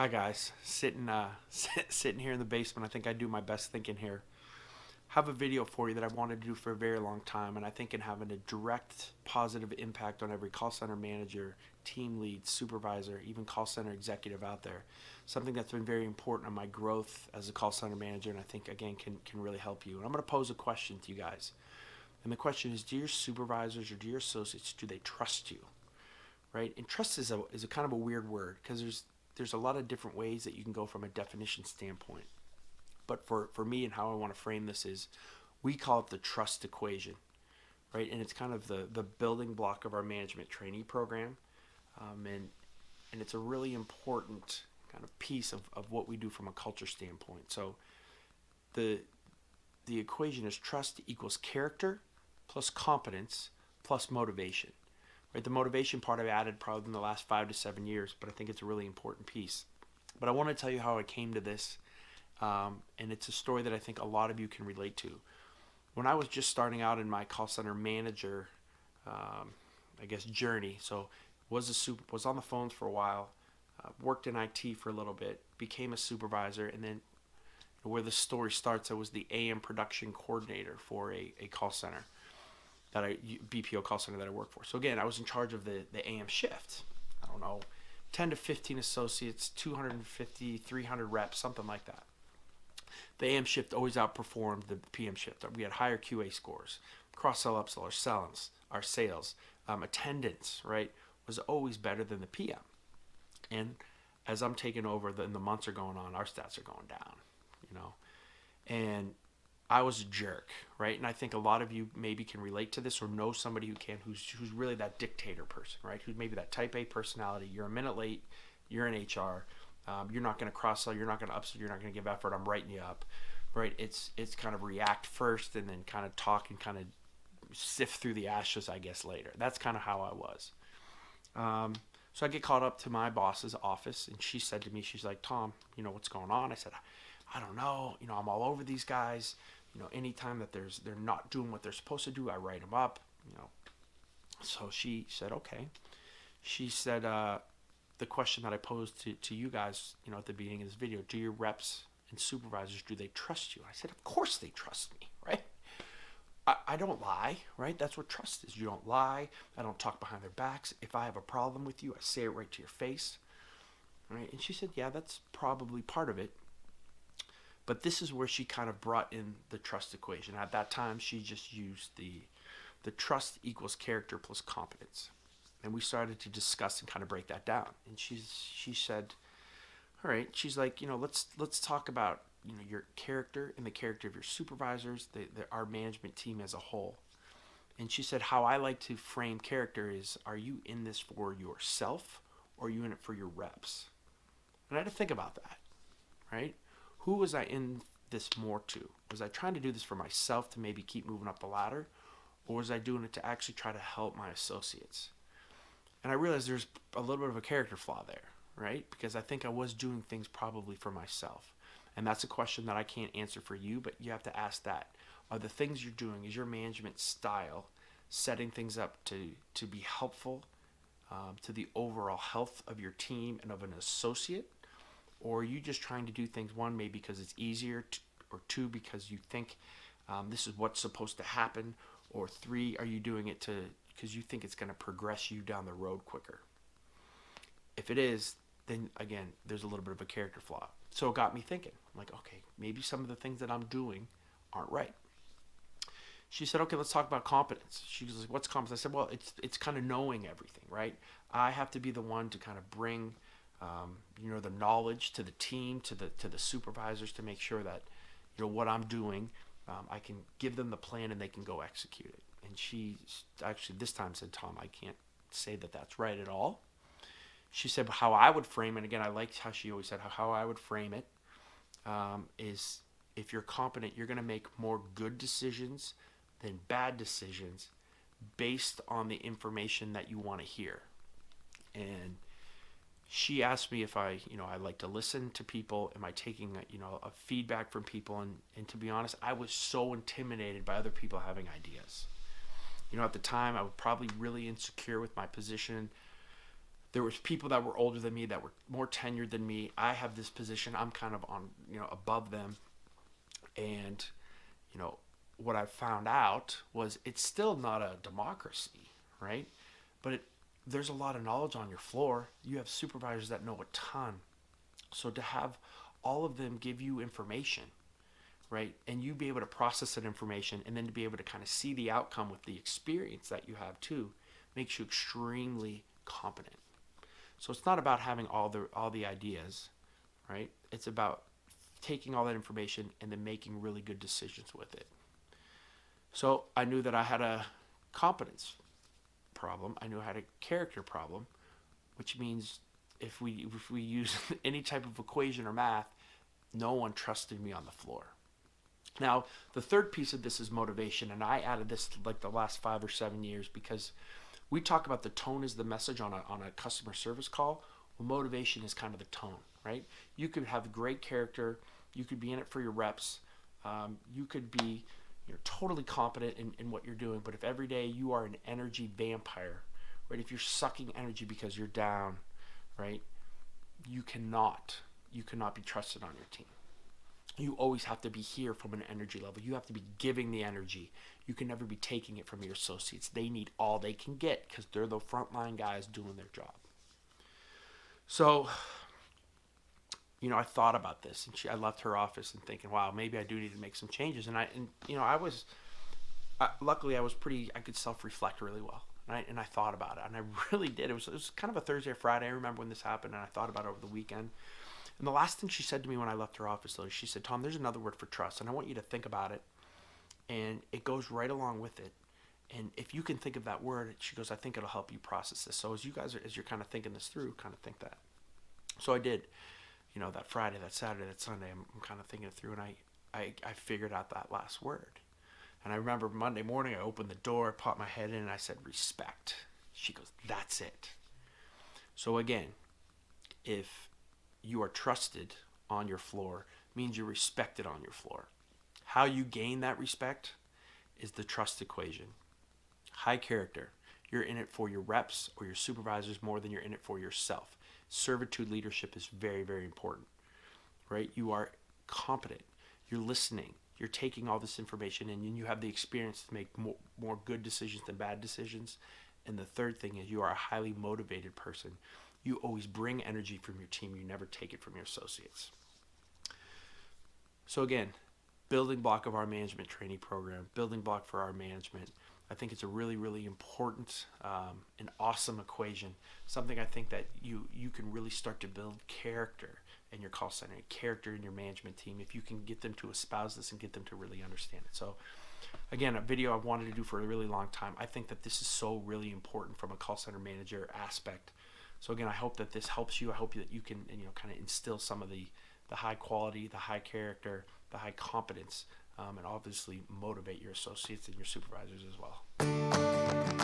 Hi guys, sitting here in the basement. I think I do my best thinking here. Have a video for you that I've wanted to do for a very long time, and I think in having a direct positive impact on every call center manager, team lead, supervisor, even call center executive out there. Something that's been very important in my growth as a call center manager, and I think again can really help you. And I'm going to pose a question to you guys, and the question is: do your supervisors or do your associates, do they trust you? Right? And trust is a kind of a weird word because there's a lot of different ways that you can go from a definition standpoint. But for me and how I want to frame this is we call it the trust equation, right? And it's kind of the building block of our management trainee program. And it's a really important kind of piece of what we do from a culture standpoint. So the equation is trust equals character plus competence plus motivation. Right, the motivation part I've added probably in the last 5 to 7 years, but I think it's a really important piece. But I want to tell you how I came to this, and it's a story that I think a lot of you can relate to. When I was just starting out in my call center manager, journey, so was on the phones for a while, worked in IT for a little bit, became a supervisor, and then where the story starts, I was the AM production coordinator for a call center. BPO call center that I work for. So again, I was in charge of the AM shift. I don't know, 10 to 15 associates, 250, 300 reps, something like that. The AM shift always outperformed the PM shift. We had higher QA scores, cross-sell, upsell, our sales, attendance, right, was always better than the PM. And as I'm taking over and the months are going on, our stats are going down, and I was a jerk, right? And I think a lot of you maybe can relate to this or know somebody who's really that dictator person, right? Who's maybe that type A personality. You're a minute late, you're in HR, you're not going to cross-sell, you're not going to upsell, you're not going to give effort, I'm writing you up, right? It's kind of react first and then kind of talk and kind of sift through the ashes, I guess, later. That's kind of how I was. So I get called up to my boss's office, and she said to me, she's like, Tom, what's going on? I said, I don't know. I'm all over these guys. Anytime that they're not doing what they're supposed to do, I write them up. So she said, okay. She said, the question that I posed to you guys, at the beginning of this video, do your reps and supervisors, do they trust you? I said, of course they trust me, right? I don't lie, right? That's what trust is. You don't lie. I don't talk behind their backs. If I have a problem with you, I say it right to your face, right? And she said, yeah, that's probably part of it. But this is where she kind of brought in the trust equation. At that time, she just used the trust equals character plus competence. And we started to discuss and kind of break that down. And she said, all right, she's like, let's talk about, your character and the character of your supervisors, our management team as a whole. And she said, how I like to frame character is, are you in this for yourself or are you in it for your reps? And I had to think about that, right? Who was I in this more to? Was I trying to do this for myself to maybe keep moving up the ladder? Or was I doing it to actually try to help my associates? And I realized there's a little bit of a character flaw there, right? Because I think I was doing things probably for myself. And that's a question that I can't answer for you, but you have to ask that. Are the things you're doing, is your management style setting things up to be helpful to the overall health of your team and of an associate? Or are you just trying to do things, one, maybe because it's easier, or two, because you think this is what's supposed to happen, or three, are you doing it because you think it's going to progress you down the road quicker? If it is, then again, there's a little bit of a character flaw. So it got me thinking, I'm like, okay, maybe some of the things that I'm doing aren't right. She said, okay, let's talk about competence. She was like, what's competence? I said, well, it's kind of knowing everything, right? I have to be the one to kind of bring the knowledge to the team, to the supervisors, to make sure that what I'm doing, I can give them the plan and they can go execute it. And she actually this time said, Tom, I can't say that that's right at all. She said how I would frame it. Again, I liked how she always said how I would frame it is, if you're competent, you're going to make more good decisions than bad decisions based on the information that you want to hear. And she asked me if I like to listen to people. Am I taking a feedback from people? And to be honest, I was so intimidated by other people having ideas. At the time, I was probably really insecure with my position. There was people that were older than me, that were more tenured than me. I have this position. I'm kind of on, above them. And, what I found out was it's still not a democracy, right? But there's a lot of knowledge on your floor. You have supervisors that know a ton. So to have all of them give you information, right? And you be able to process that information, and then to be able to kind of see the outcome with the experience that you have too, makes you extremely competent. So it's not about having all the ideas, right? It's about taking all that information and then making really good decisions with it. So I knew that I had a competence problem. I knew I had a character problem, which means if we use any type of equation or math, no one trusted me on the floor. Now, the third piece of this is motivation, and I added this like the last 5 or 7 years, because we talk about the tone is the message on a customer service call. Well, motivation is kind of the tone, right? You could have great character, you could be in it for your reps, you could be totally competent in what you're doing, but if every day you are an energy vampire, right? If you're sucking energy because you're down, right? You cannot be trusted on your team. You always have to be here from an energy level. You have to be giving the energy. You can never be taking it from your associates. They need all they can get because they're the frontline guys doing their job. So, I thought about this, and I left her office and thinking, wow, maybe I do need to make some changes. And luckily I could self-reflect really well. Right? And I thought about it, and I really did. It was kind of a Thursday or Friday. I remember when this happened, and I thought about it over the weekend. And the last thing she said to me when I left her office, though, she said, Tom, there's another word for trust, and I want you to think about it. And it goes right along with it. And if you can think of that word, she goes, I think it'll help you process this. So as you're kind of thinking this through, kind of think that. So I did. That Friday, that Saturday, that Sunday, I'm kind of thinking it through, and I figured out that last word. And I remember Monday morning, I opened the door, popped my head in, and I said, respect. She goes, that's it. So again, if you are trusted on your floor, means you're respected on your floor. How you gain that respect is the trust equation. High character. You're in it for your reps or your supervisors more than you're in it for yourself. Servitude leadership is very, very important, right? You are competent. You're listening. You're taking all this information in, and you have the experience to make more good decisions than bad decisions. And the third thing is you are a highly motivated person. You always bring energy from your team. You never take it from your associates. So again, building block of our management training program, building block for our management. I think it's a really, really important and awesome equation. Something I think that you can really start to build character in your call center, character in your management team, if you can get them to espouse this and get them to really understand it. So again, a video I've wanted to do for a really long time. I think that this is so really important from a call center manager aspect. So again, I hope that this helps you. I hope that you can kind of instill some of the high quality, the high character, the high competence, and obviously motivate your associates and your supervisors as well.